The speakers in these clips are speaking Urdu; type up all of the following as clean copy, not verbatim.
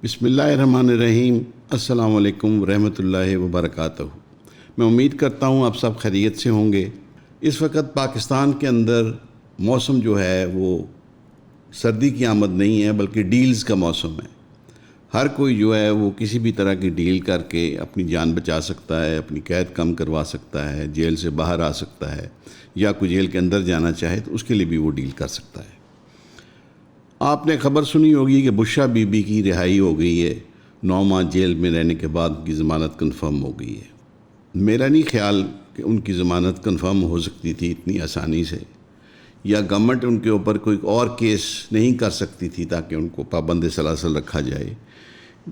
بسم اللہ الرحمن الرحیم۔ السلام علیکم ورحمۃ اللہ وبرکاتہ۔ میں امید کرتا ہوں آپ سب خیریت سے ہوں گے۔ اس وقت پاکستان کے اندر موسم جو ہے وہ سردی کی آمد نہیں ہے بلکہ ڈیلز کا موسم ہے۔ ہر کوئی جو ہے وہ کسی بھی طرح کی ڈیل کر کے اپنی جان بچا سکتا ہے، اپنی قید کم کروا سکتا ہے، جیل سے باہر آ سکتا ہے، یا کوئی جیل کے اندر جانا چاہے تو اس کے لیے بھی وہ ڈیل کر سکتا ہے۔ آپ نے خبر سنی ہوگی کہ بشرا بی بی کی رہائی ہو گئی ہے، 9 ماہ جیل میں رہنے کے بعد ان کی ضمانت کنفرم ہو گئی ہے۔ میرا نہیں خیال کہ ان کی ضمانت کنفرم ہو سکتی تھی اتنی آسانی سے، یا گورنمنٹ ان کے اوپر کوئی اور کیس نہیں کر سکتی تھی تاکہ ان کو پابند سلاسل رکھا جائے۔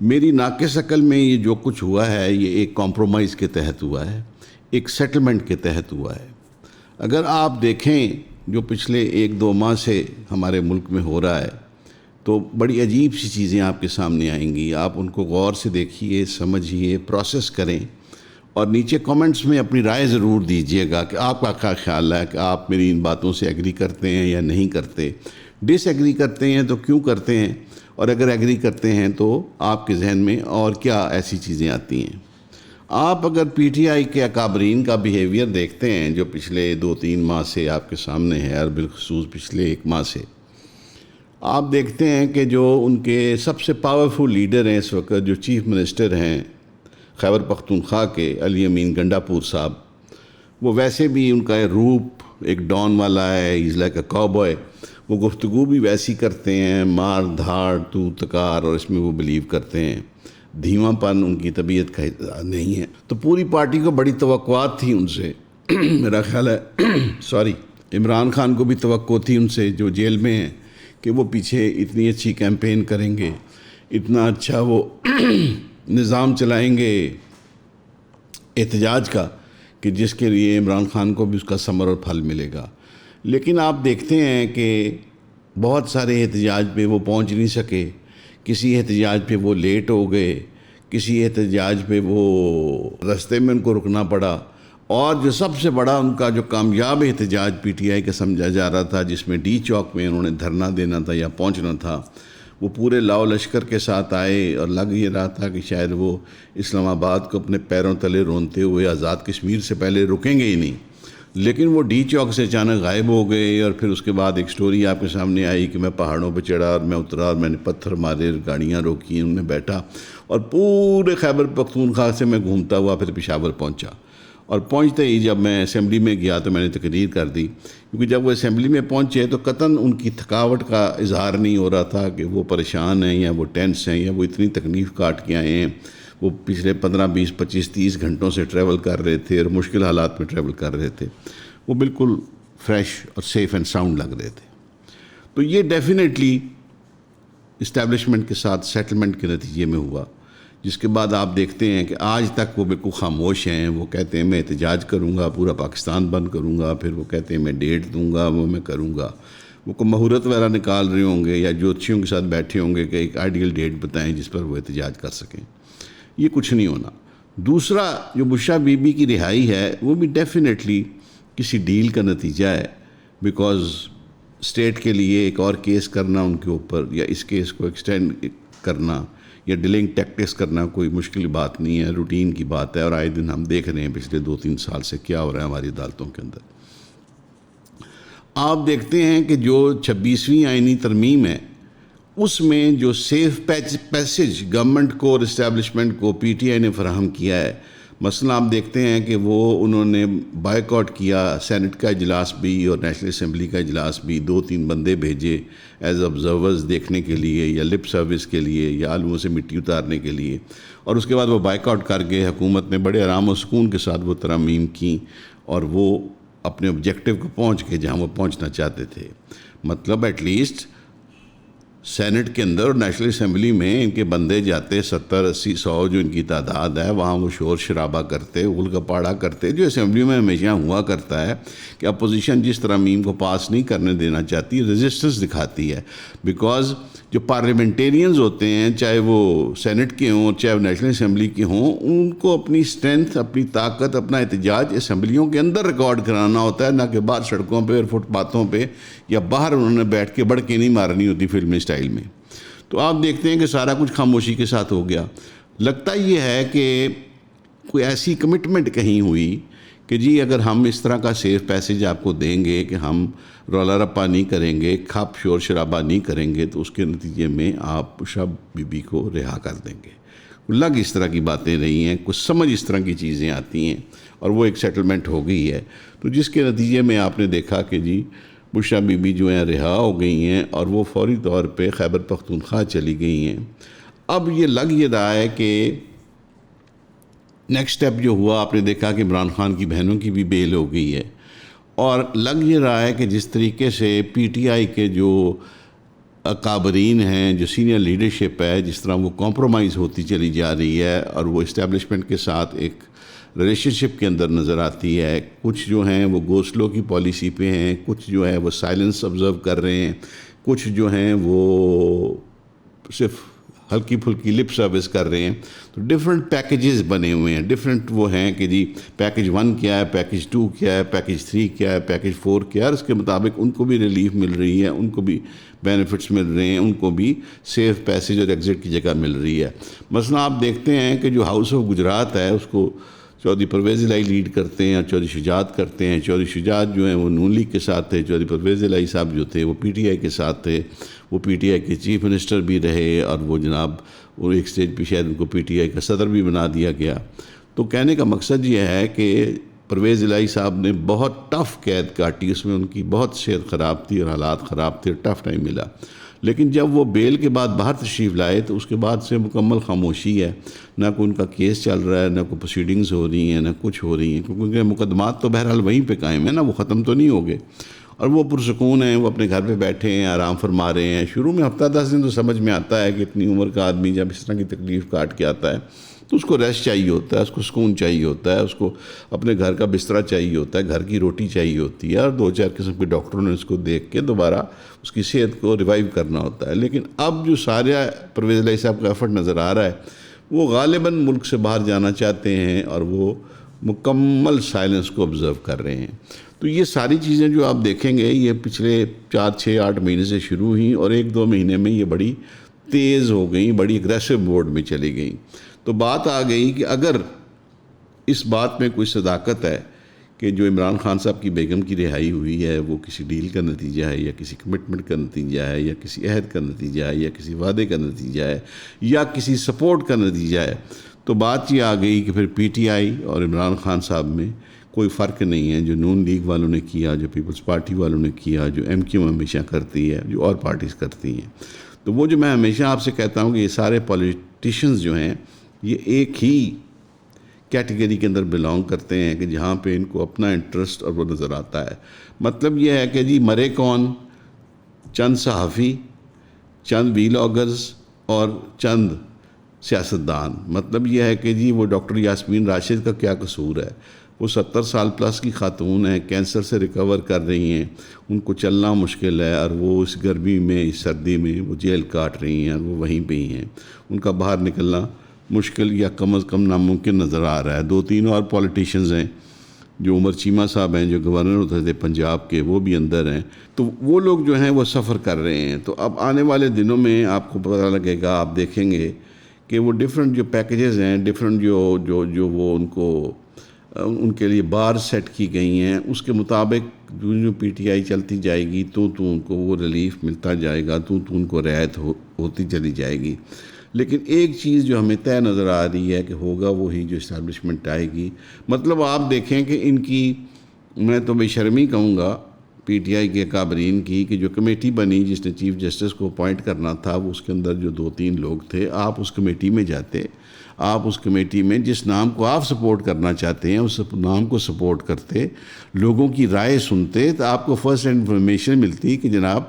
میری ناقص عقل میں یہ جو کچھ ہوا ہے یہ ایک کمپرومائز کے تحت ہوا ہے، ایک سیٹلمنٹ کے تحت ہوا ہے۔ اگر آپ دیکھیں جو پچھلے 1-2 ماہ سے ہمارے ملک میں ہو رہا ہے تو بڑی عجیب سی چیزیں آپ کے سامنے آئیں گی۔ آپ ان کو غور سے دیکھیے، سمجھیے، پروسیس کریں، اور نیچے کامنٹس میں اپنی رائے ضرور دیجیے گا کہ آپ کا کیا خیال ہے، کہ آپ میری ان باتوں سے ایگری کرتے ہیں یا نہیں کرتے، ڈس ایگری کرتے ہیں تو کیوں کرتے ہیں، اور اگر ایگری کرتے ہیں تو آپ کے ذہن میں اور کیا ایسی چیزیں آتی ہیں۔ آپ اگر پی ٹی آئی کے اکابرین کا بیہیویئر دیکھتے ہیں جو پچھلے 2-3 ماہ سے آپ کے سامنے ہے، اور بالخصوص پچھلے 1 ماہ سے، آپ دیکھتے ہیں کہ جو ان کے سب سے پاورفل لیڈر ہیں اس وقت، جو چیف منسٹر ہیں خیبر پختونخوا کے، علی امین گنڈاپور صاحب، وہ ویسے بھی ان کا روپ ایک ڈان والا ہے، is like a cow boy. وہ گفتگو بھی ویسی کرتے ہیں، مار دھاڑ تو تکار، اور اس میں وہ بلیو کرتے ہیں۔ دھیما پن ان کی طبیعت کا نہیں ہے۔ تو پوری پارٹی کو بڑی توقعات تھی ان سے۔ میرا خیال ہے عمران خان کو بھی توقع تھی ان سے جو جیل میں ہیں، کہ وہ پیچھے اتنی اچھی کیمپین کریں گے، اتنا اچھا وہ نظام چلائیں گے احتجاج کا، کہ جس کے لیے عمران خان کو بھی اس کا ثمر اور پھل ملے گا۔ لیکن آپ دیکھتے ہیں کہ بہت سارے احتجاج پہ وہ پہنچ نہیں سکے، کسی احتجاج پہ وہ لیٹ ہو گئے، کسی احتجاج پہ وہ رستے میں ان کو رکنا پڑا، اور جو سب سے بڑا ان کا جو کامیاب احتجاج پی ٹی آئی کا سمجھا جا رہا تھا، جس میں ڈی چوک میں انہوں نے دھرنا دینا تھا یا پہنچنا تھا، وہ پورے لاؤ لشکر کے ساتھ آئے، اور لگ یہ رہا تھا کہ شاید وہ اسلام آباد کو اپنے پیروں تلے رونتے ہوئے آزاد کشمیر سے پہلے رکیں گے ہی نہیں۔ لیکن وہ ڈی چوک سے اچانک غائب ہو گئے، اور پھر اس کے بعد ایک سٹوری آپ کے سامنے آئی کہ میں پہاڑوں پہ چڑھا اور میں اترا، اور میں نے پتھر مارے، گاڑیاں روکی، ان میں بیٹھا، اور پورے خیبر پختونخوا سے میں گھومتا ہوا پھر پشاور پہنچا۔ اور پہنچتے ہی جب میں اسمبلی میں گیا تو میں نے تقریر کر دی، کیونکہ جب وہ اسمبلی میں پہنچے تو قطعاً ان کی تھکاوٹ کا اظہار نہیں ہو رہا تھا کہ وہ پریشان ہیں یا وہ ٹینس ہیں یا وہ اتنی تکلیف کاٹ کے آئے ہیں۔ وہ پچھلے 15, 20, 25, 30 گھنٹوں سے ٹریول کر رہے تھے، اور مشکل حالات میں ٹریول کر رہے تھے۔ وہ بالکل فریش اور سیف اینڈ ساؤنڈ لگ رہے تھے۔ تو یہ ڈیفینیٹلی اسٹیبلشمنٹ کے ساتھ سیٹلمنٹ کے نتیجے میں ہوا، جس کے بعد آپ دیکھتے ہیں کہ آج تک وہ بالکل خاموش ہیں۔ وہ کہتے ہیں میں احتجاج کروں گا، پورا پاکستان بند کروں گا، پھر وہ کہتے ہیں میں ڈیٹ دوں گا، وہ میں کروں گا۔ وہ کوئی مہورت وغیرہ نکال رہے ہوں گے یا جوتشیوں کے ساتھ بیٹھے ہوں گے کہ ایک آئیڈیل ڈیٹ بتائیں جس پر وہ احتجاج کر سکیں۔ یہ کچھ نہیں ہونا۔ دوسرا جو بشرا بی بی کی رہائی ہے وہ بھی ڈیفینیٹلی کسی ڈیل کا نتیجہ ہے، بیکاز اسٹیٹ کے لیے ایک اور کیس کرنا ان کے اوپر، یا اس کیس کو ایکسٹینڈ کرنا یا ڈیلنگ ٹیکٹکس کرنا کوئی مشکل بات نہیں ہے، روٹین کی بات ہے، اور آئے دن ہم دیکھ رہے ہیں پچھلے 2-3 سال سے کیا ہو رہا ہے ہماری عدالتوں کے اندر۔ آپ دیکھتے ہیں کہ جو 26ویں آئینی ترمیم ہے اس میں جو سیف پیسج گورنمنٹ کو اور اسٹیبلشمنٹ کو پی ٹی آئی نے فراہم کیا ہے، مثلا آپ دیکھتے ہیں کہ انہوں نے بائیکاٹ کیا سینٹ کا اجلاس بھی اور نیشنل اسمبلی کا اجلاس بھی، 2-3 بندے بھیجے ایز آبزرورز دیکھنے کے لیے یا لپ سروس کے لیے یا آلووں سے مٹی اتارنے کے لیے، اور اس کے بعد وہ بائیکاٹ کر کے حکومت نے بڑے آرام و سکون کے ساتھ وہ ترامیم کی، اور وہ اپنے آبجیکٹیو کو پہنچ کے جہاں وہ پہنچنا چاہتے تھے۔ مطلب ایٹ لیسٹ سینٹ کے اندر اور نیشنل اسمبلی میں ان کے بندے جاتے 70, 80, 100 جو ان کی تعداد ہے، وہاں وہ شور شرابہ کرتے، اغل گپاڑا کرتے، جو اسمبلی میں ہمیشہ ہوا کرتا ہے کہ اپوزیشن جس ترامیم کو پاس نہیں کرنے دینا چاہتی، ریزسٹنس دکھاتی ہے، بیکاز جو پارلیمنٹیرینز ہوتے ہیں، چاہے وہ سینٹ کے ہوں چاہے وہ نیشنل اسمبلی کے ہوں، ان کو اپنی اسٹرینتھ، اپنی طاقت، اپنا احتجاج اسمبلیوں کے اندر ریکارڈ کرانا ہوتا ہے، نہ کہ باہر سڑکوں پہ اور فٹ پاتھوں پہ یا باہر انہوں نے بیٹھ کے بڑھ کے نہیں مارنی ہوتی فلمی اسٹائل میں۔ تو آپ دیکھتے ہیں کہ سارا کچھ خاموشی کے ساتھ ہو گیا. لگتا یہ ہے کہ کوئی ایسی کمٹمنٹ کہیں ہوئی کہ جی اگر ہم اس طرح کا سیف پیسیج آپ کو دیں گے کہ ہم رولا رپا نہیں کریں گے, کھپ شور شرابہ نہیں کریں گے, تو اس کے نتیجے میں آپ بشرا بی بی کو رہا کر دیں گے. لگ اس طرح کی باتیں رہی ہیں, کچھ سمجھ اس طرح کی چیزیں آتی ہیں, اور وہ ایک سیٹلمنٹ ہو گئی ہے. تو جس کے نتیجے میں آپ نے دیکھا کہ جی بشرا بی بی جو ہیں رہا ہو گئی ہیں, اور وہ فوری طور پہ خیبر پختونخوا چلی گئی ہیں. اب یہ لگ یہ رہا ہے کہ نیکسٹ سٹیپ جو ہوا, آپ نے دیکھا کہ عمران خان کی بہنوں کی بھی بیل ہو گئی ہے, اور لگ یہ رہا ہے کہ جس طریقے سے پی ٹی آئی کے جو اکابرین ہیں, جو سینئر لیڈرشپ ہے, جس طرح وہ کمپرومائز ہوتی چلی جا رہی ہے اور وہ اسٹیبلشمنٹ کے ساتھ ایک ریلیشن شپ کے اندر نظر آتی ہے. کچھ جو ہیں وہ گو سلو کی پالیسی پہ ہیں, کچھ جو ہے وہ سائلنس آبزرو کر رہے ہیں, کچھ جو ہیں وہ صرف ہلکی پھلکی لپ سروس کر رہے ہیں. تو ڈیفرنٹ پیکیجز بنے ہوئے ہیں, ڈیفرنٹ وہ ہیں کہ جی پیکیج 1 کیا ہے, پیکیج 2 کیا ہے, پیکیج 3 کیا ہے, پیکیج 4 کیا ہے, اور اس کے مطابق ان کو بھی ریلیف مل رہی ہے, ان کو بھی بینیفٹس مل رہے ہیں, ان کو بھی سیف پیسیج اور ایگزٹ کی جگہ مل رہی ہے. مثلا آپ دیکھتے ہیں کہ جو ہاؤس آف گجرات ہے اس کو چودھری پرویز الہی لیڈ کرتے ہیں اور چودھری شجاعت کرتے ہیں. چودھری شجاعت جو ہیں وہ نون لیگ کے ساتھ تھے, چودھری پرویز الہی صاحب جو تھے وہ پی ٹی آئی کے ساتھ تھے, وہ پی ٹی آئی کے چیف منسٹر بھی رہے, اور وہ جناب وہ ایک سٹیج پہ شاید ان کو پی ٹی آئی کا صدر بھی بنا دیا گیا. تو کہنے کا مقصد یہ ہے کہ پرویز الہی صاحب نے بہت ٹف قید کاٹی, اس میں ان کی بہت صحت خراب تھی اور حالات خراب تھے, ٹف ٹائم ملا. لیکن جب وہ بیل کے بعد باہر تشریف لائے تو اس کے بعد سے مکمل خاموشی ہے, نہ کوئی ان کا کیس چل رہا ہے, نہ کوئی پروسیڈنگز ہو رہی ہیں, نہ کچھ ہو رہی ہیں, کیونکہ مقدمات تو بہرحال وہیں پہ قائم ہیں نا, وہ ختم تو نہیں ہو گئے. اور وہ پرسکون ہیں, وہ اپنے گھر پہ بیٹھے ہیں, آرام فرما رہے ہیں. شروع میں ہفتہ 10 دن تو سمجھ میں آتا ہے کہ اتنی عمر کا آدمی جب اس طرح کی تکلیف کاٹ کے آتا ہے تو اس کو ریسٹ چاہیے ہوتا ہے, اس کو سکون چاہیے ہوتا ہے, اس کو اپنے گھر کا بستر چاہیے ہوتا ہے, گھر کی روٹی چاہیے ہوتی ہے, اور 2-4 قسم کے ڈاکٹروں نے اس کو دیکھ کے دوبارہ اس کی صحت کو ریوائیو کرنا ہوتا ہے. لیکن اب جو سارے پرویز الہی صاحب کا ایفرٹ نظر آ رہا ہے, وہ غالباً ملک سے باہر جانا چاہتے ہیں, اور وہ مکمل سائلنس کو آبزرو کر رہے ہیں. تو یہ ساری چیزیں جو آپ دیکھیں گے یہ پچھلے 4-6-8 مہینے سے شروع ہوئیں, اور 1-2 مہینے میں یہ بڑی تیز ہو گئیں, بڑی اگریسو موڈ میں چلی گئیں. تو بات آ گئی کہ اگر اس بات میں کوئی صداقت ہے کہ جو عمران خان صاحب کی بیگم کی رہائی ہوئی ہے وہ کسی ڈیل کا نتیجہ ہے, یا کسی کمٹمنٹ کا نتیجہ ہے, یا کسی عہد کا نتیجہ ہے, یا کسی وعدے کا نتیجہ ہے, یا کسی سپورٹ کا نتیجہ ہے, تو بات یہ آ گئی کہ پھر پی ٹی آئی اور عمران خان صاحب میں کوئی فرق نہیں ہے. جو نون لیگ والوں نے کیا, جو پیپلز پارٹی والوں نے کیا, جو ایم کیو ہمیشہ کرتی ہے, جو اور پارٹیز کرتی ہیں, تو وہ جو میں ہمیشہ آپ سے کہتا ہوں کہ یہ سارے پولیٹیشنز جو ہیں یہ ایک ہی کیٹیگری کے اندر بلانگ کرتے ہیں کہ جہاں پہ ان کو اپنا انٹرسٹ اور وہ نظر آتا ہے. مطلب یہ ہے کہ جی مرے کون, چند صحافی, چند ویلاگرز اور چند سیاستدان. مطلب یہ ہے کہ جی وہ ڈاکٹر یاسمین راشد کا کیا قصور ہے, وہ 70 سال پلس کی خاتون ہیں, کینسر سے ریکور کر رہی ہیں, ان کو چلنا مشکل ہے, اور وہ اس گرمی میں اس سردی میں وہ جیل کاٹ رہی ہیں, اور وہ وہیں پہ ہی ہیں. ان کا باہر نکلنا مشکل یا کم از کم ناممکن نظر آ رہا ہے. 2-3 اور پولیٹیشنز ہیں, جو عمر چیمہ صاحب ہیں جو گورنر ہوتے تھے پنجاب کے, وہ بھی اندر ہیں. تو وہ لوگ جو ہیں وہ سفر کر رہے ہیں. تو اب آنے والے دنوں میں آپ کو پتہ لگے گا, آپ دیکھیں گے کہ وہ ڈیفرنٹ جو پیکیجز ہیں, ڈیفرنٹ جو وہ ان کے لیے بار سیٹ کی گئی ہیں, اس کے مطابق جو پی ٹی آئی چلتی جائے گی تو ان کو وہ ریلیف ملتا جائے گا, تو ان کو رعایت ہوتی چلی جائے گی. لیکن ایک چیز جو ہمیں طے نظر آ رہی ہے کہ ہوگا وہی جو اسٹیبلشمنٹ آئے گی. مطلب آپ دیکھیں کہ ان کی, میں تو بے شرمی کہوں گا پی ٹی آئی کے کابرین کی, کہ جو کمیٹی بنی جس نے چیف جسٹس کو اپوائنٹ کرنا تھا, وہ اس کے اندر جو 2-3 لوگ تھے, آپ اس کمیٹی میں جاتے, آپ اس کمیٹی میں جس نام کو آپ سپورٹ کرنا چاہتے ہیں اس نام کو سپورٹ کرتے, لوگوں کی رائے سنتے, تو آپ کو فرسٹ ہینڈ انفارمیشن ملتی کہ جناب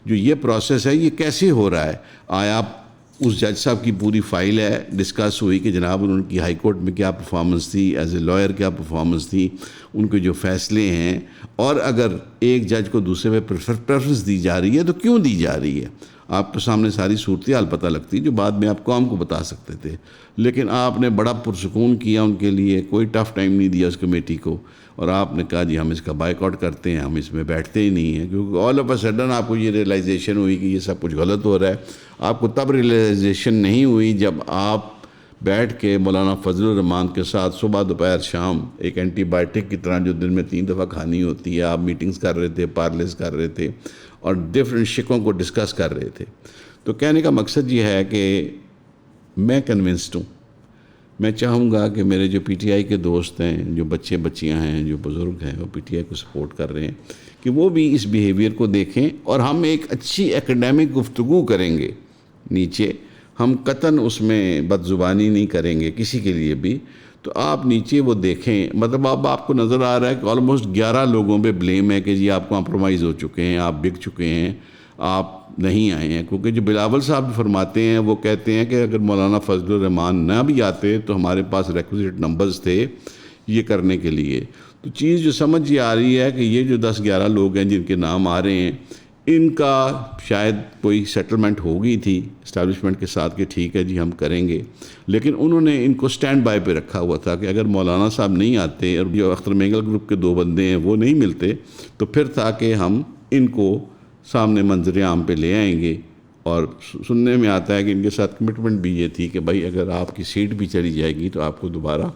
جو یہ پروسیس ہے یہ کیسے ہو رہا ہے. آیا اس جج صاحب کی پوری فائل ہے, ڈسکس ہوئی کہ جناب ان کی ہائی کورٹ میں کیا پرفارمنس تھی, ایز اے لائر کیا پرفارمنس تھی, ان کے جو فیصلے ہیں, اور اگر ایک جج کو دوسرے پہ پریفرنس دی جا رہی ہے تو کیوں دی جا رہی ہے. آپ کے سامنے ساری صورتحال پتہ لگتی جو بعد میں آپ قوم کو بتا سکتے تھے، لیکن آپ نے بڑا پرسکون کیا ان کے لیے، کوئی ٹف ٹائم نہیں دیا اس کمیٹی کو، اور آپ نے کہا جی ہم اس کا بائیک آؤٹ کرتے ہیں، ہم اس میں بیٹھتے ہی نہیں ہیں، کیونکہ آل آف اے سڈن آپ کو یہ ریئلائزیشن ہوئی کہ یہ سب کچھ غلط ہو رہا ہے۔ آپ کو تب ریئلائزیشن نہیں ہوئی جب آپ بیٹھ کے مولانا فضل الرحمان کے ساتھ صبح دوپہر شام ایک اینٹی بائیوٹک کی طرح جو دن میں 3 دفعہ کھانی ہوتی ہے، آپ میٹنگز کر رہے تھے، پارلیز کر رہے تھے اور ڈفرینٹ شکوں کو ڈسکس کر رہے تھے۔ تو کہنے کا مقصد یہ ہے کہ میں کنونسڈ ہوں، میں چاہوں گا کہ میرے جو پی ٹی آئی کے دوست ہیں، جو بچے بچیاں ہیں، جو بزرگ ہیں، وہ پی ٹی آئی کو سپورٹ کر رہے ہیں، کہ وہ بھی اس بیہیویئر کو دیکھیں اور ہم ایک اچھی ایکیڈیمک گفتگو کریں گے نیچے، ہم قطعاً اس میں بد زبانی نہیں کریں گے کسی کے لیے بھی۔ تو آپ نیچے وہ دیکھیں، مطلب اب آپ کو نظر آ رہا ہے کہ آلموسٹ 11 لوگوں پہ بلیم ہے کہ جی آپ کمپرومائز ہو چکے ہیں، آپ بک چکے ہیں، آپ نہیں آئے ہیں، کیونکہ جو بلاول صاحب فرماتے ہیں وہ کہتے ہیں کہ اگر مولانا فضل الرحمان نہ بھی آتے تو ہمارے پاس ریکوزٹ نمبرز تھے یہ کرنے کے لیے۔ تو چیز جو سمجھ یہ آ رہی ہے کہ یہ جو 10-11 لوگ ہیں جن کے نام آ رہے ہیں، ان کا شاید کوئی سیٹلمنٹ ہو گئی تھی اسٹیبلشمنٹ کے ساتھ کہ ٹھیک ہے جی ہم کریں گے، لیکن انہوں نے ان کو سٹینڈ بائی پہ رکھا ہوا تھا کہ اگر مولانا صاحب نہیں آتے اور جو اختر مینگل گروپ کے 2 بندے ہیں وہ نہیں ملتے تو پھر تھا کہ ہم ان کو سامنے منظر عام پہ لے آئیں گے۔ اور سننے میں آتا ہے کہ ان کے ساتھ کمٹمنٹ بھی یہ تھی کہ بھائی اگر آپ کی سیٹ بھی چلی جائے گی تو آپ کو دوبارہ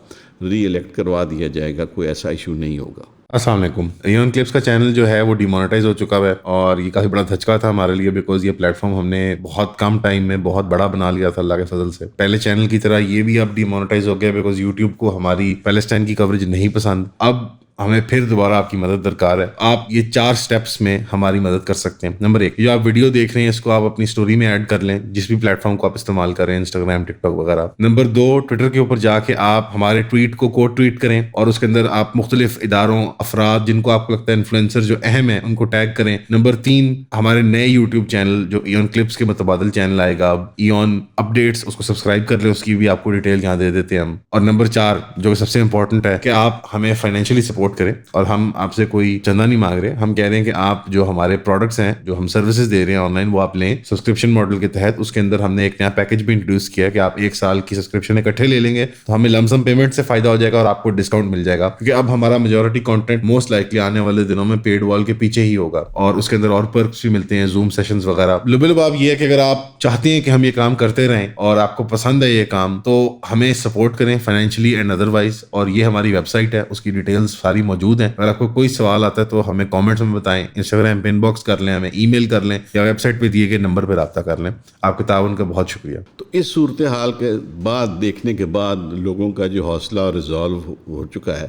ری الیکٹ کروا دیا جائے گا، کوئی ایسا ایشو نہیں ہوگا۔ السلام علیکم۔ ایون کلپس کا چینل جو ہے وہ ڈیمونیٹائز ہو چکا ہے، اور یہ کافی بڑا دھچکا تھا ہمارے لیے، بیکاز یہ پلیٹ فارم ہم نے بہت کم ٹائم میں بہت بڑا بنا لیا تھا اللہ کے فضل سے۔ پہلے چینل کی طرح یہ بھی اب ڈیمونیٹائز ہو گیا بیکاز یوٹیوب کو ہماری پیلسٹائن کی کوریج نہیں پسند۔ اب ہمیں پھر دوبارہ آپ کی مدد درکار ہے۔ آپ یہ 4 سٹیپس میں ہماری مدد کر سکتے ہیں۔ نمبر 1، جو آپ ویڈیو دیکھ رہے ہیں اس کو آپ اپنی سٹوری میں ایڈ کر لیں، جس بھی پلیٹ فارم کو آپ استعمال کریں، انسٹاگرام، ٹک ٹاک وغیرہ۔ نمبر 2، ٹویٹر کے اوپر جا کے آپ ہمارے ٹویٹ کو کوٹ ٹویٹ کریں اور اس کے اندر آپ مختلف اداروں، افراد جن کو آپ کو لگتا ہے انفلوئنسر جو اہم ہیں ان کو ٹیگ کریں۔ نمبر 3، ہمارے نئے یوٹیوب چینل جو ایون کلپس کے متبادل چینل آئے گا، ایون اپڈیٹس، اس کو سبسکرائب کر لیں، اس کی بھی آپ کو ڈیٹیل یہاں دے دیتے ہیں ہم۔ اور نمبر 4، جو کہ سب سے امپورٹنٹ ہے، کہ آپ ہمیں فائنینشلی سپورٹ کریں، اور ہم آپ سے کوئی چندہ نہیں مانگ رہے، ہم کہہ رہے ہیں کہ آپ جو ہمارے پروڈکٹس ہیں، جو ہم سروسز دے رہے ہیں آن لائن، وہ آپ لیں سبسکرپشن ماڈل کے تحت۔ اس کے اندر ہم نے ایک نیا پیکیج بھی انٹروڈیوس کیا کہ آپ 1 سال کی سبسکرپشن اکٹھے لے لیں گے تو ہمیں لم سم پیمنٹ سے فائدہ ہو جائے گا اور آپ کو ڈسکاؤنٹ مل جائے گا، کیونکہ اب ہمارا میجورٹی کانٹینٹ موسٹ لائکلی آنے والے دنوں میں پیڈ وال کے پیچھے ہی ہوگا، اور اس کے اندر اور پرکس بھی ملتے ہیں، زوم سیشنز وغیرہ۔ لبل باب یہ ہے کہ اگر آپ چاہتے ہیں کہ ہم یہ کام کرتے رہیں اور آپ کو پسند ہے یہ کام، تو ہمیں سپورٹ کریں فائنینشلی اینڈ ادروائز، اور یہ ہماری ویب سائٹ ہے، اس کی ڈیٹیلز ساری موجود ہیں۔ اگر آپ کو کوئی سوال آتا ہے تو ہمیں کامنٹس میں بتائیں، انسٹاگرام پہ ان باکس کر لیں، ہمیں ای میل کر لیں، یا ویب سائٹ پہ دیے گئے نمبر پہ رابطہ کر لیں۔ آپ کے تعاون کا بہت شکریہ۔ تو اس صورتحال کے بعد دیکھنے کے بعد لوگوں کا جو حوصلہ اور ریزالو ہو چکا ہے،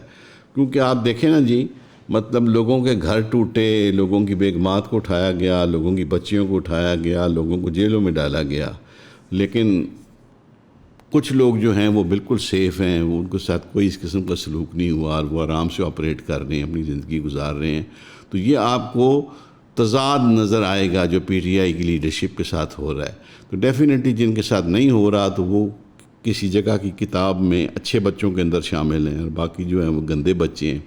کیونکہ آپ دیکھیں نا جی، مطلب لوگوں کے گھر ٹوٹے، لوگوں کی بیگمات کو اٹھایا گیا، لوگوں کی بچیوں کو اٹھایا گیا، لوگوں کو جیلوں میں ڈالا گیا، لیکن کچھ لوگ جو ہیں وہ بالکل سیف ہیں، وہ ان کے ساتھ کوئی اس قسم کا سلوک نہیں ہوا اور وہ آرام سے آپریٹ کر رہے ہیں، اپنی زندگی گزار رہے ہیں۔ تو یہ آپ کو تضاد نظر آئے گا جو پی ٹی آئی کی لیڈرشپ کے ساتھ ہو رہا ہے۔ تو ڈیفینیٹلی جن کے ساتھ نہیں ہو رہا تو وہ کسی جگہ کی کتاب میں اچھے بچوں کے اندر شامل ہیں، اور باقی جو ہیں وہ گندے بچے ہیں۔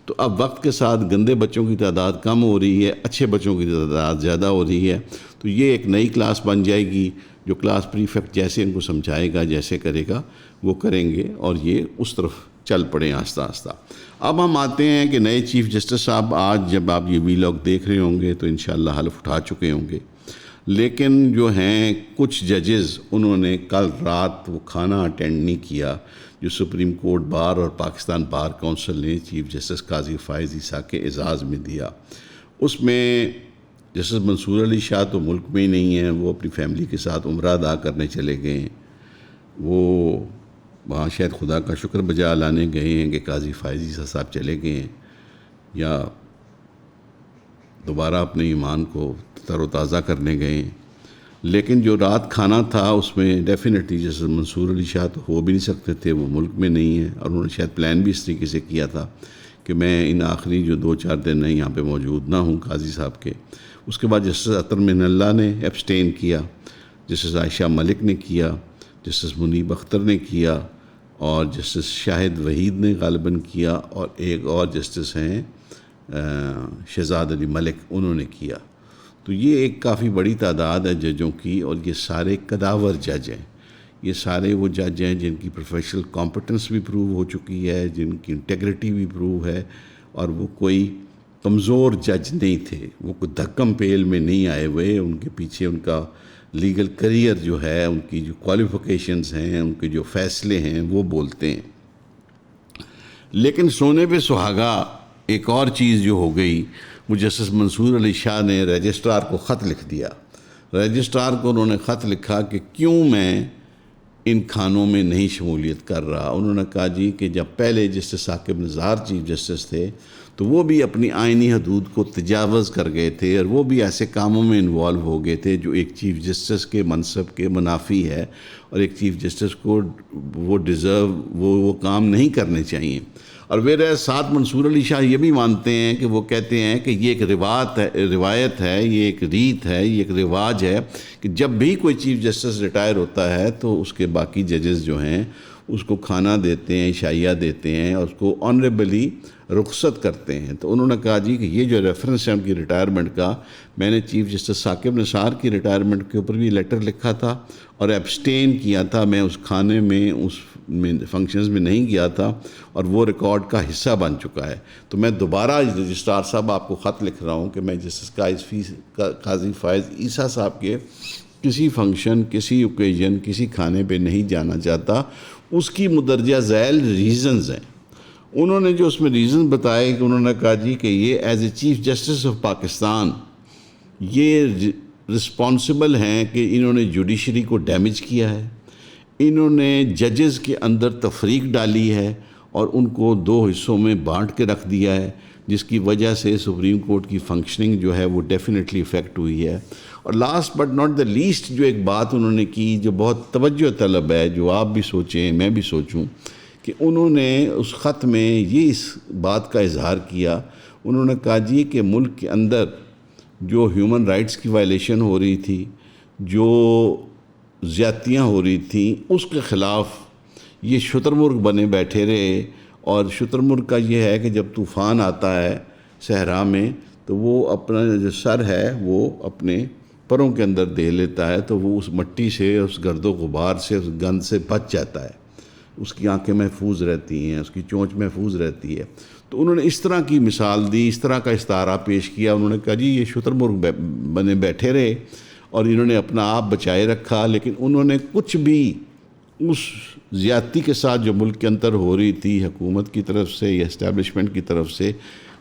تو اب وقت کے ساتھ گندے بچوں کی تعداد کم ہو رہی ہے، اچھے بچوں کی تعداد زیادہ ہو رہی ہے۔ تو یہ ایک نئی کلاس بن جائے گی جو کلاس پریفیکٹ جیسے ان کو سمجھائے گا، جیسے کرے گا وہ کریں گے، اور یہ اس طرف چل پڑیں آہستہ آہستہ۔ اب ہم آتے ہیں کہ نئے چیف جسٹس صاحب آج جب آپ یہ ویلاگ دیکھ رہے ہوں گے تو انشاءاللہ حلف اٹھا چکے ہوں گے، لیکن جو ہیں کچھ ججز انہوں نے کل رات وہ کھانا اٹینڈ نہیں کیا جو سپریم کورٹ بار اور پاکستان بار کونسل نے چیف جسٹس قاضی فائز عیسیٰ کے اعزاز میں دیا۔ اس میں جسٹس منصور علی شاہ تو ملک میں ہی نہیں ہیں، وہ اپنی فیملی کے ساتھ عمرہ ادا کرنے چلے گئے ہیں، وہ وہاں شاید خدا کا شکر بجا لانے گئے ہیں کہ قاضی فائز عیسیٰ صاحب چلے گئے ہیں، یا دوبارہ اپنے ایمان کو تر و تازہ کرنے گئے ہیں۔ لیکن جو رات کھانا تھا اس میں ڈیفینیٹلی جیسے منصور علی شاہ تو ہو بھی نہیں سکتے تھے، وہ ملک میں نہیں ہیں، اور انہوں نے شاید پلان بھی اس طریقے سے کیا تھا کہ میں ان آخری جو 2-4 دن ہیں یہاں پہ موجود نہ ہوں قاضی صاحب کے۔ اس کے بعد جسٹس اطہر من اللہ نے ایبسٹین کیا، جسٹس عائشہ ملک نے کیا، جسٹس منیب اختر نے کیا، اور جسٹس شاہد وحید نے غالباً کیا، اور ایک اور جسٹس ہیں شہزاد علی ملک، انہوں نے کیا۔ تو یہ ایک کافی بڑی تعداد ہے ججوں کی، اور یہ سارے قداور جج ہیں. یہ سارے وہ جج ہیں جن کی پروفیشنل کمپٹنس بھی پروو ہو چکی ہے، جن کی انٹیگریٹی بھی پروو ہے، اور وہ کوئی کمزور جج نہیں تھے، وہ کوئی دھکم پیل میں نہیں آئے ہوئے. ان کے پیچھے ان کا لیگل کریئر جو ہے، ان کی جو کوالیفیکیشنز ہیں، ان کے جو فیصلے ہیں وہ بولتے ہیں. لیکن سونے پہ سہاگا ایک اور چیز جو ہو گئی، وہ جسٹس منصور علی شاہ نے رجسٹرار کو خط لکھ دیا. رجسٹرار کو انہوں نے خط لکھا کہ کیوں میں ان کھانوں میں نہیں شمولیت کر رہا. انہوں نے کہا جی کہ جب پہلے justice Saqib Nisar chief justice تھے تو وہ بھی اپنی آئینی حدود کو تجاوز کر گئے تھے، اور وہ بھی ایسے کاموں میں انوالو ہو گئے تھے جو ایک چیف جسٹس کے منصب کے منافی ہے، اور ایک چیف جسٹس کو وہ ڈیزرو وہ کام نہیں کرنے چاہیے. اور میرے ساتھ منصور علی شاہ یہ بھی مانتے ہیں کہ وہ کہتے ہیں کہ یہ ایک روایت ہے، یہ ایک ریت ہے، یہ ایک رواج ہے کہ جب بھی کوئی چیف جسٹس ریٹائر ہوتا ہے تو اس کے باقی ججز جو ہیں اس کو کھانا دیتے ہیں، عشائیہ دیتے ہیں، اور اس کو آنریبلی رخصت کرتے ہیں. تو انہوں نے کہا جی کہ یہ جو ریفرنس ہے ان کی ریٹائرمنٹ کا، میں نے چیف جسٹس ثاقب نثار کی ریٹائرمنٹ کے اوپر بھی لیٹر لکھا تھا اور ایبسٹین کیا تھا، میں اس کھانے میں اس فنکشنز میں نہیں گیا تھا، اور وہ ریکارڈ کا حصہ بن چکا ہے. تو میں دوبارہ رجسٹرار صاحب آپ کو خط لکھ رہا ہوں کہ میں جسٹس قاضی فائز عیسیٰ صاحب کے کسی فنکشن، کسی اوکیجن، کسی کھانے پہ نہیں جانا چاہتا. اس کی مندرجہ ذیل ریزنز ہیں. انہوں نے جو اس میں ریزن بتائے کہ انہوں نے کہا جی کہ یہ as a chief justice of Pakistan یہ رسپانسبل ہیں کہ انہوں نے جوڈیشری کو ڈیمیج کیا ہے، انہوں نے ججز کے اندر تفریق ڈالی ہے اور ان کو دو حصوں میں بانٹ کے رکھ دیا ہے، جس کی وجہ سے سپریم کورٹ کی فنکشننگ جو ہے وہ ڈیفینیٹلی افیکٹ ہوئی ہے. اور last but not the least جو ایک بات انہوں نے کی جو بہت توجہ طلب ہے، جو آپ بھی سوچیں میں بھی سوچوں، کہ انہوں نے اس خط میں یہ اس بات کا اظہار کیا. انہوں نے کہا جی کہ ملک کے اندر جو ہیومن رائٹس کی وائلیشن ہو رہی تھی، جو زیادتیاں ہو رہی تھیں، اس کے خلاف یہ شتر مرغ بنے بیٹھے رہے. اور شتر مرغ کا یہ ہے کہ جب طوفان آتا ہے صحرا میں تو وہ اپنا جو سر ہے وہ اپنے پروں کے اندر دے لیتا ہے، تو وہ اس مٹی سے، اس گرد و غبار سے، اس گند سے بچ جاتا ہے، اس کی آنکھیں محفوظ رہتی ہیں، اس کی چونچ محفوظ رہتی ہے. تو انہوں نے اس طرح کی مثال دی، اس طرح کا استعارہ پیش کیا. انہوں نے کہا جی یہ شتر مرغ بنے بیٹھے رہے اور انہوں نے اپنا آپ بچائے رکھا، لیکن انہوں نے کچھ بھی اس زیادتی کے ساتھ جو ملک کے اندر ہو رہی تھی حکومت کی طرف سے یا اسٹیبلشمنٹ کی طرف سے،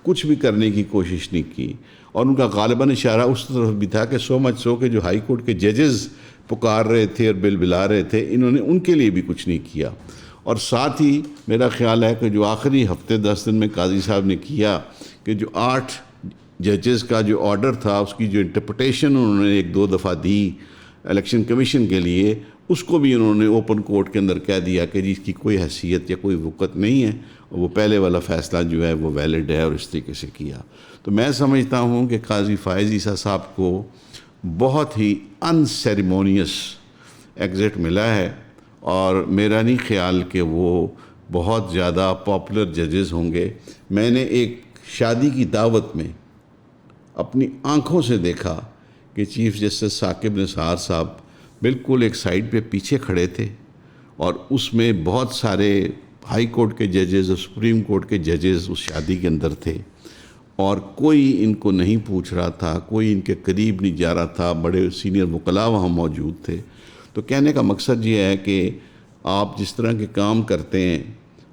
کچھ بھی کرنے کی کوشش نہیں کی. اور ان کا غالباً اشارہ اس طرف بھی تھا کہ سو مچ سو کہ جو ہائی کورٹ کے ججز پکار رہے تھے اور بل بلا رہے تھے، انہوں نے ان کے لیے بھی کچھ نہیں کیا. اور ساتھ ہی میرا خیال ہے کہ جو آخری ہفتے 10 دن میں قاضی صاحب نے کیا کہ جو 8 ججز کا جو آرڈر تھا، اس کی جو انٹرپریٹیشن انہوں نے 1-2 دفعہ دی الیکشن کمیشن کے لیے، اس کو بھی انہوں نے اوپن کورٹ کے اندر کہہ دیا کہ جی اس کی کوئی حیثیت یا کوئی وقت نہیں ہے، اور وہ پہلے والا فیصلہ جو ہے وہ ویلڈ ہے، اور اس طریقے سے کیا. تو میں سمجھتا ہوں کہ قاضی فائز عیسیٰ صاحب کو بہت ہی ان سیریمونیس ایگزٹ ملا ہے، اور میرا نہیں خیال کہ وہ بہت زیادہ پاپولر ججز ہوں گے. میں نے ایک شادی کی دعوت میں اپنی آنکھوں سے دیکھا کہ چیف جسٹس ثاقب نثار صاحب بالکل ایک سائڈ پہ پیچھے کھڑے تھے، اور اس میں بہت سارے ہائی کورٹ کے ججز اور سپریم کورٹ کے ججز اس شادی کے اندر تھے، اور کوئی ان کو نہیں پوچھ رہا تھا، کوئی ان کے قریب نہیں جا رہا تھا. بڑے سینئر وکلاء وہاں موجود تھے. تو کہنے کا مقصد یہ ہے کہ آپ جس طرح کے کام کرتے ہیں،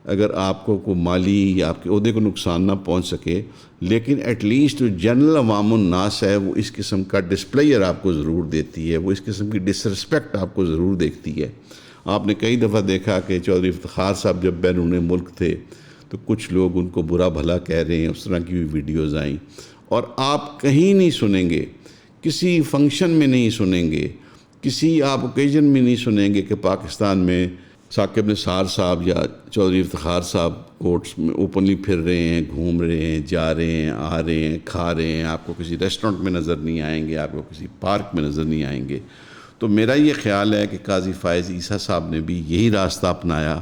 اگر آپ کو کوئی مالی یا آپ کے عہدے کو نقصان نہ پہنچ سکے، لیکن ایٹ لیسٹ جو جنرل عوام الناس ہے وہ اس قسم کا ڈسپلیئر آپ کو ضرور دیتی ہے، وہ اس قسم کی ڈسرسپیکٹ آپ کو ضرور دیکھتی ہے. آپ نے کئی دفعہ دیکھا کہ چودھری افتخار صاحب جب بیرون ملک تھے تو کچھ لوگ ان کو برا بھلا کہہ رہے ہیں، اس طرح کی بھی ویڈیوز آئیں. اور آپ کہیں نہیں سنیں گے، کسی فنکشن میں نہیں سنیں گے، کسی آپ اوکیجن میں نہیں سنیں گے کہ پاکستان میں ثاقب نثار صاحب یا چودھری افتخار صاحب کورٹس میں اوپنلی پھر رہے ہیں، گھوم رہے ہیں، جا رہے ہیں، آ رہے ہیں، کھا رہے ہیں. آپ کو کسی ریسٹورنٹ میں نظر نہیں آئیں گے، آپ کو کسی پارک میں نظر نہیں آئیں گے. تو میرا یہ خیال ہے کہ قاضی فائز عیسیٰ صاحب نے بھی یہی راستہ اپنایا،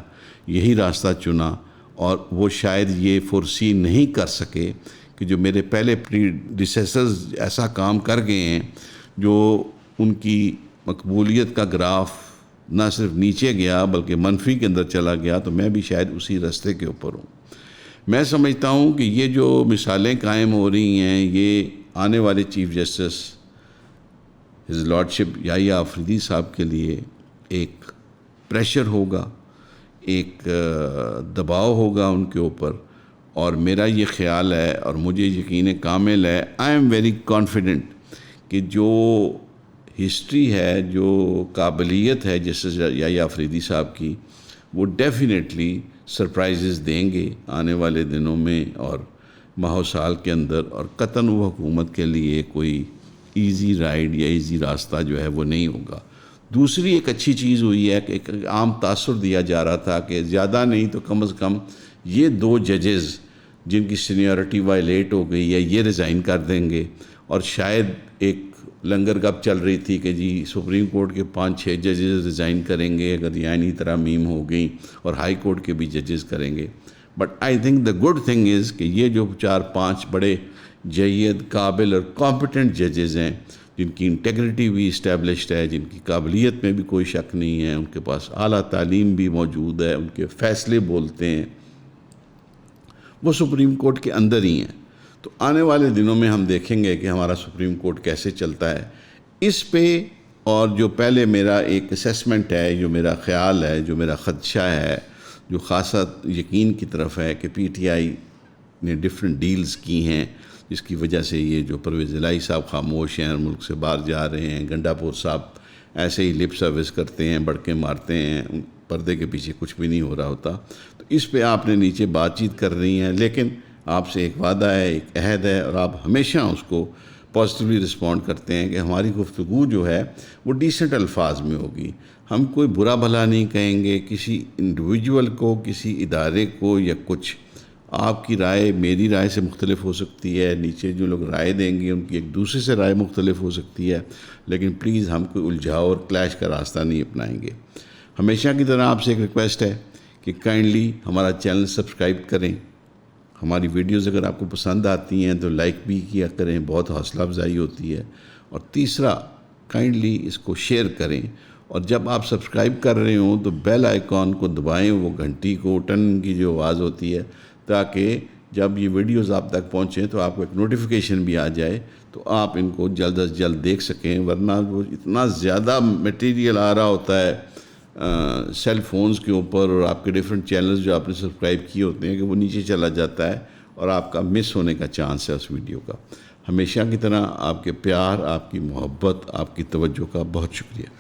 یہی راستہ چنا، اور وہ شاید یہ فورسی نہیں کر سکے کہ جو میرے پہلے پریڈیسیسرز ایسا کام کر گئے ہیں جو ان کی مقبولیت کا گراف نہ صرف نیچے گیا بلکہ منفی کے اندر چلا گیا، تو میں بھی شاید اسی راستے کے اوپر ہوں۔ میں سمجھتا ہوں کہ یہ جو مثالیں قائم ہو رہی ہیں یہ آنے والے چیف جسٹس ہز لارڈشپ یحییٰ آفریدی صاحب کے لیے ایک پریشر ہوگا، ایک دباؤ ہوگا ان کے اوپر، اور میرا یہ خیال ہے اور مجھے یقین کامل ہے، آئی ایم ویری کانفیڈنٹ کہ جو ہسٹری ہے، جو قابلیت ہے جسٹس یحییٰ آفریدی صاحب کی، وہ ڈیفینیٹلی سرپرائزز دیں گے آنے والے دنوں میں اور ماہ و سال کے اندر، اور قطعاً وہ حکومت کے لیے کوئی ایزی رائڈ یا ایزی راستہ جو ہے وہ نہیں ہوگا۔ دوسری ایک اچھی چیز ہوئی ہے کہ ایک عام تاثر دیا جا رہا تھا کہ زیادہ نہیں تو کم از کم یہ 2 ججز جن کی سینیورٹی وائلیٹ ہو گئی ہے یہ ریزائن کر دیں گے، اور شاید ایک لنگر گپ چل رہی تھی کہ جی سپریم کورٹ کے 5-6 ججز ریزائن کریں گے اگر یہ آئینی ترامیم ہو گئی، اور ہائی کورٹ کے بھی ججز کریں گے۔ But I think the good thing is کہ یہ جو 4-5 بڑے جید، قابل اور کمپیٹنٹ ججز ہیں، جن کی انٹیگریٹی بھی اسٹیبلشڈ ہے، جن کی قابلیت میں بھی کوئی شک نہیں ہے، ان کے پاس اعلیٰ تعلیم بھی موجود ہے، ان کے فیصلے بولتے ہیں، وہ سپریم کورٹ کے اندر ہی ہیں۔ تو آنے والے دنوں میں ہم دیکھیں گے کہ ہمارا سپریم کورٹ کیسے چلتا ہے۔ اس پہ اور جو پہلے میرا ایک اسیسمنٹ ہے، جو میرا خیال ہے، جو میرا خدشہ ہے، جو خاصا یقین کی طرف ہے کہ پی ٹی آئی نے ڈفرینٹ ڈیلز کی ہیں جس کی وجہ سے یہ جو پرویز الہی صاحب خاموش ہیں اور ملک سے باہر جا رہے ہیں، گنڈا پور صاحب ایسے ہی لپ سروس کرتے ہیں، بڑکے مارتے ہیں، پردے کے پیچھے کچھ بھی نہیں ہو رہا ہوتا۔ تو اس پہ آپ نے نیچے بات چیت کر رہی ہیں، لیکن آپ سے ایک وعدہ ہے، ایک عہد ہے، اور آپ ہمیشہ اس کو پازیٹیولی رسپونڈ کرتے ہیں کہ ہماری گفتگو جو ہے وہ ڈیسنٹ الفاظ میں ہوگی، ہم کوئی برا بھلا نہیں کہیں گے کسی انڈیویجول کو، کسی ادارے کو یا کچھ۔ آپ کی رائے میری رائے سے مختلف ہو سکتی ہے، نیچے جو لوگ رائے دیں گے ان کی ایک دوسرے سے رائے مختلف ہو سکتی ہے، لیکن پلیز ہم کوئی الجھاؤ اور کلیش کا راستہ نہیں اپنائیں گے۔ ہمیشہ کی طرح آپ سے ایک ریکویسٹ ہے کہ کائنڈلی ہمارا چینل سبسکرائب کریں، ہماری ویڈیوز اگر آپ کو پسند آتی ہیں تو لائک بھی کیا کریں، بہت حوصلہ افزائی ہوتی ہے، اور تیسرا کائنڈلی اس کو شیئر کریں، اور جب آپ سبسکرائب کر رہے ہوں تو بیل آئیکن کو دبائیں، وہ گھنٹی کو ٹن کی جو آواز ہوتی ہے، تاکہ جب یہ ویڈیوز آپ تک پہنچیں تو آپ کو ایک نوٹیفیکیشن بھی آ جائے تو آپ ان کو جلد از جلد دیکھ سکیں، ورنہ وہ اتنا زیادہ میٹیریل آ رہا ہوتا ہے سیل فونز کے اوپر، اور آپ کے ڈیفرنٹ چینلز جو آپ نے سبسکرائب کیے ہوتے ہیں کہ وہ نیچے چلا جاتا ہے اور آپ کا مس ہونے کا چانس ہے اس ویڈیو کا۔ ہمیشہ کی طرح آپ کے پیار، آپ کی محبت، آپ کی توجہ کا بہت شکریہ۔